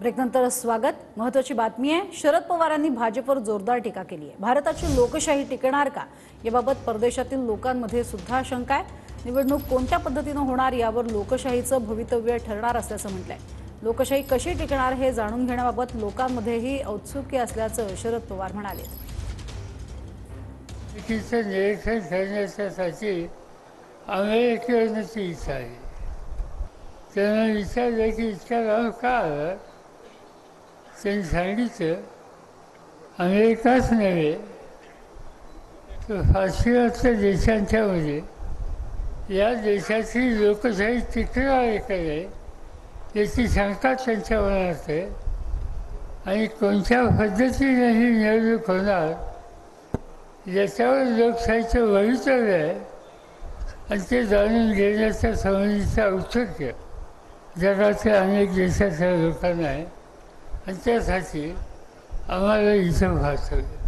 ब्रेकनंतर स्वागत। महत्त्वाची बातमी आहे, शरद पवारांनी भाजपवर जोरदार टीका केली आहे। भारताची लोकशाही टिकणार का याबाबत परदेशातील लोकांमध्ये सुद्धा शंका आहे। निवडणूक कोणत्या पद्धतीने होणार यावर लोकशाहीचं भवितव्य ठरणार असल्याचं म्हटलंय। लोकशाही कशी टिकणार हे जाणून घेण्याबाबत लोकांमध्येही औत्सुक्य असल्याचं शरद पवार म्हणाले। निरीक्षण करण्यासाठी अमेरिकेची इच्छा आहे। त्यांना विचारलं की इतका लांब का आला? त्यांनी सांगितलं अमेरिकाच नव्हे तर पाश्चिमात्य देशांच्यामध्ये या देशाची लोकशाही टिकणार आहे का नाही याची शंका त्यांच्या मनात आहे आणि कोणत्या पद्धतीने ही निवडणूक होणार याच्यावर लोकशाहीचं भवितव्य आहे आणि ते जाणून घेण्याच्या संबंधीचं औत्सुक्य जगातल्या अनेक देशाच्या लोकांना आहे आणि त्यासाठी आम्हाला इथं भासवलं।